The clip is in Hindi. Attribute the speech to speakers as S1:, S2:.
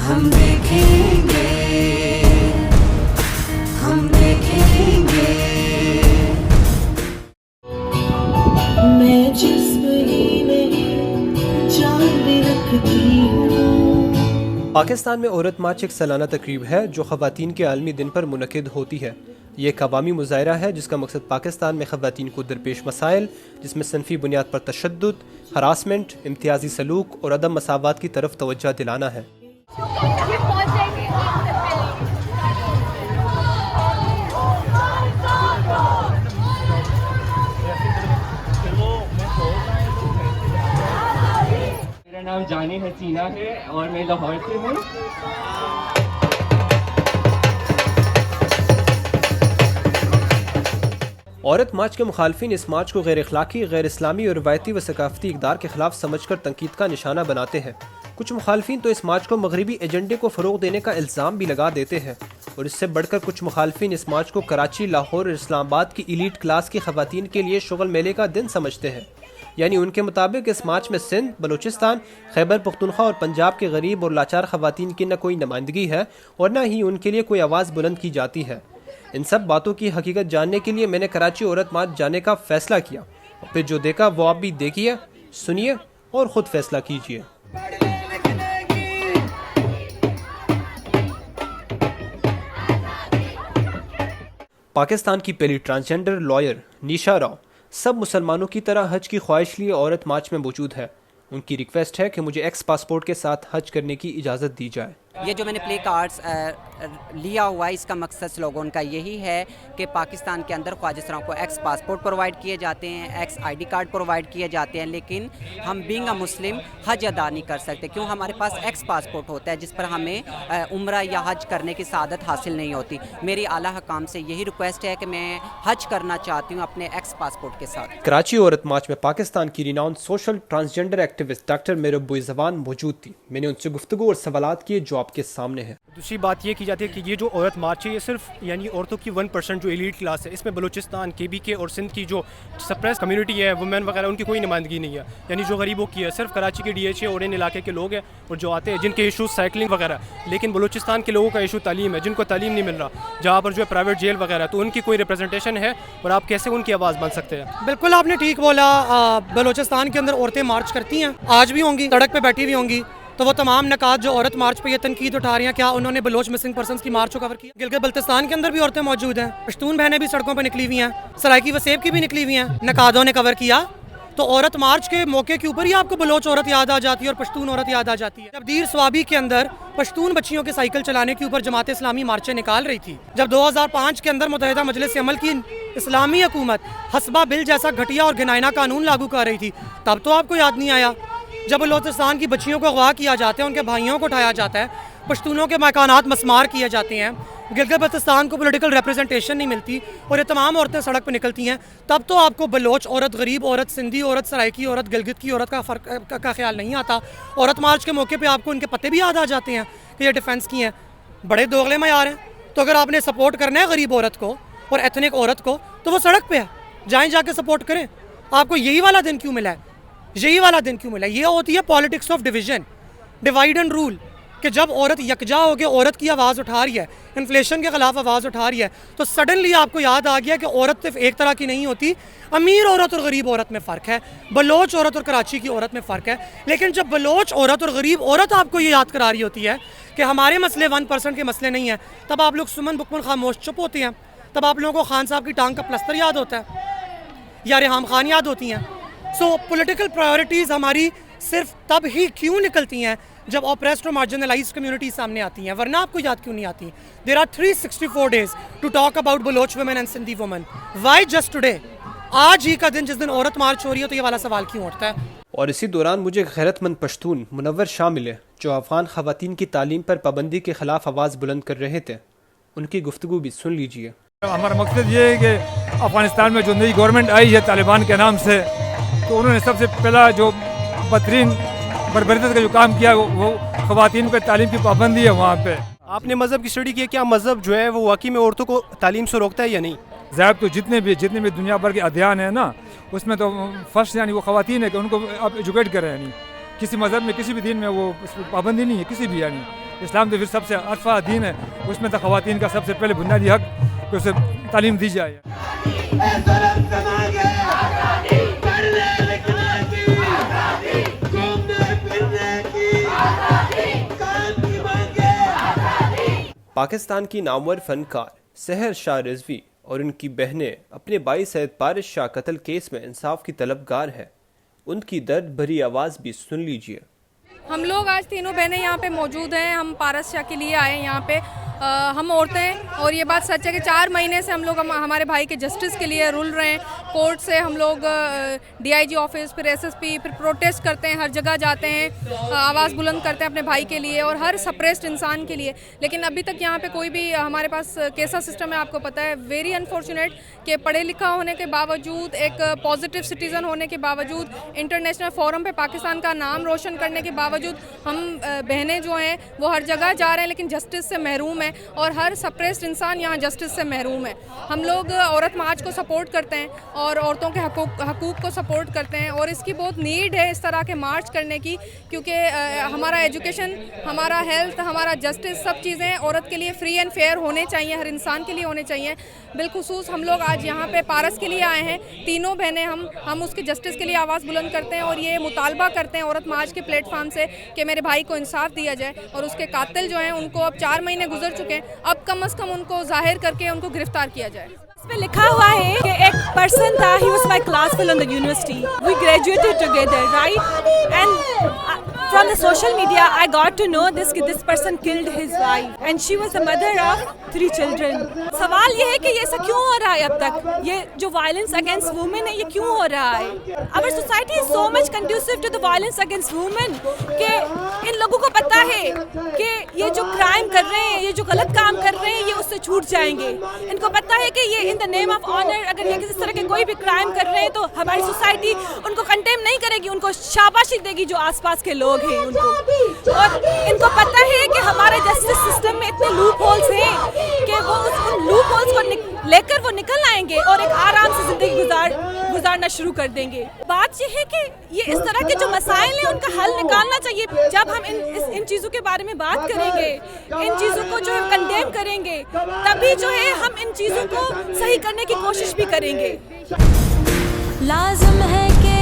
S1: हम देखेंगे, हम देखेंगे। मैं जिस्म ही नहीं जान भी रखती हूँ।
S2: पाकिस्तान में औरत मार्च एक सालाना तकरीब है जो ख़वातीन के आलमी दिन पर मुनक़िद होती है। ये एक अवामी मुज़ाहरा है जिसका मकसद पाकिस्तान में ख़वातीन को दरपेश मसाइल, जिसमें सनफ़ी बुनियाद पर तशद्दुद, हरासमेंट, इम्तियाज़ी सलूक और अदम मसावात की तरफ तवज्जो दिलाना है।
S3: मेरा नाम जानी हसीना है और मैं लाहौर से हूँ।
S2: औरत मार्च के मुखालफिन इस मार्च को गैर अखलाकी, गैर इस्लामी और रवायती व सकाफती इक़दार के खिलाफ समझकर तनकीद का निशाना बनाते हैं। कुछ मुखालफिन तो इस मार्च को मगरबी एजेंडे को फ़रोग देने का इल्ज़ाम भी लगा देते हैं और इससे बढ़कर कुछ मुखालफिन इस मार्च को कराची, लाहौर और इस्लामाबाद की इलीट क्लास की ख़वातीन के लिए शुगल मेले का दिन समझते हैं। यानी उनके मुताबिक इस मार्च में सिंध, बलूचिस्तान, खैबर पख्तूनख्वा और पंजाब के गरीब और लाचार ख़वातीन की न कोई नुमाइंदगी है और न ही उनके लिए कोई आवाज़ बुलंद की जाती है। इन सब बातों की हकीकत जानने के लिए मैंने कराची औरत मार्च जाने का फ़ैसला किया और फिर जो देखा वो आप भी देखिए, सुनिए और ख़ुद फ़ैसला कीजिए। पाकिस्तान की पहली ट्रांसजेंडर लॉयर निशा राव सब मुसलमानों की तरह हज की ख्वाहिश लिए औरत मार्च में मौजूद है। उनकी रिक्वेस्ट है कि मुझे एक्स पासपोर्ट के साथ हज करने की इजाज़त दी जाए।
S4: ये जो मैंने प्ले कार्ड्स लिया हुआ है, इसका मकसद स्लोगन का यही है कि पाकिस्तान के अंदर ख्वाजा को एक्स पासपोर्ट प्रोवाइड किए जाते हैं, एक्स आईडी कार्ड प्रोवाइड किए जाते हैं, लेकिन हम बीइंग अ मुस्लिम हज अदा नहीं कर सकते। क्यों? हमारे पास एक्स पासपोर्ट होता है जिस पर हमें उम्रा या हज करने की सआदत हासिल नहीं होती। मेरी आला हकाम से यही रिक्वेस्ट है कि मैं हज करना चाहती हूँ अपने एक्स पासपोर्ट के साथ।
S2: कराची औरत मार्च में पाकिस्तान की renowned social transgender activist doctor Mehrab Buzwan मौजूद थी। मैंने उनसे गुफ्तगू और सवालात किए जो आपके सामने है।
S5: दूसरी बात ये की जाती है कि ये जो औरत मार्च है ये सिर्फ यानी औरतों की 1% जो एलीट क्लास है, इसमें बलूचिस्तान, केबीके और सिंध की जो सप्रेस कम्युनिटी है, वुमेन वगैरह, उनकी कोई नुमाइंदगी नहीं है। यानी जो गरीबों की है सिर्फ कराची के DHA और इन इलाके के लोग हैं और जो आते हैं जिनके इशू साइकिलिंग वगैरह। लेकिन बलूचिस्तान के लोगों का इशू तालीम है, जिनको तालीम नहीं मिल रहा, जहाँ पर जो है प्राइवेट जेल वगैरह, तो उनकी कोई रिप्रेजेंटेशन है और आप कैसे उनकी आवाज़ बन सकते हैं?
S6: बिल्कुल आपने ठीक बोला। बलूचिस्तान के अंदर औरतें मार्च करती हैं, आज भी होंगी, सड़क पे बैठी हुई होंगी। तो वो तमाम नकात जो औरत मार्च पे ये तनकीद उठा रही हैं, क्या उन्होंने बलोच मिसिंग पर्सन्स की मार्च को कवर किया? गिलगित बल्तिस्तान के अंदर भी औरतें मौजूद हैं, पश्तून बहनें भी सड़कों पर निकली हुई हैं, सराइकी वसेब की भी निकली हुई हैं, नकादों ने कवर किया। तो औरत मार्च के मौके के ऊपर ही आपको बलोच औरत याद आ जाती है और पश्तून औरत याद आ जाती है। जब दीर स्वाबी के अंदर पश्तून बच्चियों के साइकिल चलाने के ऊपर जमात इस्लामी मार्चें निकाल रही थी, जब 2005 के अंदर मुत्तहिदा मजलिस अमल की इस्लामी हुकूमत हसबा बिल जैसा घटिया और घिनाइना कानून लागू कर रही थी, तब तो आपको याद नहीं आया। जब बलूचिस्तान की बच्चियों को अगवा किया जाता है, उनके भाइयों को उठाया जाता है, पश्तूनों के मकानात मस्मार किए जाते हैं, गिलगित बल्तिस्तान को पॉलिटिकल रिप्रेजेंटेशन नहीं मिलती और ये तमाम औरतें सड़क पर निकलती हैं, तब तो आपको बलोच औरत, गरीब औरत, सिंधी औरत, सराइकी औरत, गिलगित की औरत का फ़र्क का ख्याल नहीं आता। औरत मार्च के मौके पे आपको उनके पते भी याद आ जाते हैं कि ये डिफेंस की हैं। बड़े दोगले मयार हैं। तो अगर आपने सपोर्ट करना है गरीब औरत को और एथनिक औरत को, तो वो सड़क पर है, जाएँ जाके सपोर्ट करें। आपको यही वाला दिन क्यों मिला है? यही वाला दिन क्यों मिला? ये होती है politics of division, divide and rule, कि जब औरत यकजा होकर औरत की आवाज़ उठा रही है, इन्फ्लेशन के ख़िलाफ़ आवाज़ उठा रही है, तो सडनली आपको याद आ गया कि औरत सिर्फ एक तरह की नहीं होती, अमीर औरत और गरीब औरत में फ़र्क है, बलोच औरत और कराची की औरत में फ़र्क है। लेकिन जब बलोच औरत और गरीब औरत आपको ये याद करा रही होती है कि हमारे मसले 1% के मसले नहीं हैं, तब आप लोग सुमन बुकमन खामोश चुप होते हैं। तब आप लोगों को खान साहब की टांग का प्लस्तर याद होता है या रेहाम खान याद होती हैं। सो पॉलिटिकल प्रायोरिटीज़ हमारी सिर्फ तब ही क्यों निकलती हैं जब ऑप्रेस्ड और मार्जिनलाइज्ड कम्युनिटी सामने आती हैं, वरना आपको याद क्यों नहीं आती? There are 364 days to talk about Baloch women and Sindhi women. Why just today? आज ही का दिन जिस दिन औरत मार्च हो रही है, तो ये वाला सवाल क्यों उठता है?
S2: और इसी दौरान मुझे गैरतमंद पश्तून मुनव्वर शाह मिले जो अफगान ख़वातीन की तालीम पर पाबंदी के ख़िलाफ़ आवाज़ बुलंद कर रहे थे। उनकी गुफ्तगू भी सुन लीजिए।
S7: हमारा मकसद ये है कि अफ़गानिस्तान में जो नई गवर्नमेंट आई है तालिबान के नाम से, तो उन्होंने सबसे पहला जो बदतरीन बरबरीत का जो काम किया वो ख़वातीन पर तालीम की पाबंदी है। वहाँ पे
S5: आपने मज़हब की स्टडी की है, क्या मज़हब जो है वो वाकई में औरतों को तालीम से रोकता है या नहीं?
S7: ज़ाहिर तो जितने भी दुनिया भर के अध्ययन है ना, उसमें तो फर्स्ट यानी वो ख़वातीन है कि उनको आप एजुकेट करें। यानी किसी मज़हब में, किसी भी दीन में वो पाबंदी नहीं है किसी भी, यानी इस्लाम तो फिर सबसे अरफा दीन है, उसमें तो ख़वातीन का सबसे पहले बुनियादी हक कि उसे तालीम दी जाए।
S2: पाकिस्तान की नामवर फनकार सहर शाह रिजवी और उनकी बहनें अपने भाई सैयद पारिस शाह कत्ल केस में इंसाफ की तलबगार हैं। उनकी दर्द भरी आवाज़ भी सुन लीजिए।
S8: हम लोग आज तीनों बहनें यहाँ पे मौजूद हैं। हम पारस शाह के लिए आए यहाँ पे। हम औरतें, और ये बात सच है कि 4 महीने से हम लोग हमारे भाई के जस्टिस के लिए रुल रहे हैं। कोर्ट से हम लोग DIG ऑफिस, फिर SSP, फिर प्रोटेस्ट करते हैं, हर जगह जाते हैं, आवाज़ बुलंद करते हैं अपने भाई के लिए और हर सप्रेस्ड इंसान के लिए। लेकिन अभी तक यहाँ पे कोई भी हमारे पास कैसा सिस्टम है आपको पता है। वेरी अनफॉर्चुनेट कि पढ़े लिखा होने के बावजूद, एक पॉजिटिव सिटीज़न होने के बावजूद, इंटरनेशनल फोरम पे पाकिस्तान का नाम रोशन करने के बावजूद हम बहनें जो हैं वो हर जगह जा रहे हैं लेकिन जस्टिस से महरूम है और हर सप्रेस्ड इंसान यहाँ जस्टिस से महरूम है। हम लोग औरत मार्च को सपोर्ट करते हैं और औरतों के हकूक़ को सपोर्ट करते हैं और इसकी बहुत नीड है इस तरह के मार्च करने की, क्योंकि हमारा एजुकेशन, हमारा हेल्थ, हमारा जस्टिस, सब चीज़ें औरत के लिए फ्री एंड फेयर होने चाहिए, हर इंसान के लिए होने चाहिए। बिलखुसूस हम लोग आज यहाँ पे पारस के लिए आए हैं। तीनों बहनें हम उसके जस्टिस के लिए आवाज़ बुलंद करते हैं और ये मुतालबा करते हैं औरत मार्च के प्लेटफॉर्म से कि मेरे भाई को इंसाफ दिया जाए और उसके कातिल जो हैं उनको अब 4 महीने गुजर चुके हैं, अब कम से कम उनको जाहिर करके उनको गिरफ्तार किया जाए।
S9: इसमें लिखा हुआ है कि एक पर्सन था, he was my class fellow in the university. We graduated together, right? And from the social media, I got to know this person killed his wife, and she was the mother of 3 children. सवाल ये है कि ये ऐसा क्यों हो रहा है अब तक? ये जो violence against women है, ये क्यों हो रहा है? Our society is so much conducive to the violence against women कि इन लोगों को पता है कि ये जो क्राइम कर रहे हैं, ये जो गलत काम कर रहे हैं, ये उससे छूट जाएंगे। इनको पता है कि ये in the name of honour अगर ये किसी तरह के कोई भी क्राइम कर रहे हैं तो हमारी सोसाइटी उनको कंडेम नहीं करेगी, उनको शाबाशी देगी जो आसपास के लोग हैं उनको। और इनको पता है कि हमारे जस्टिस सिस्टम में इतने लूप होल्स हैं कि वो उन लूप होल्स को लेकर वो निकल आएंगे और एक आराम से जिंदगी गुजारना शुरू कर देंगे। बात ये है कि ये इस तरह के जो मसाइल हैं उनका हल निकालना चाहिए। जब हम इन चीज़ों के बारे में बात करेंगे, इन चीज़ों को जो है कंडेम करेंगे, तभी जो है हम इन चीज़ों को सही करने की कोशिश भी करेंगे।
S10: लाज़िम है कि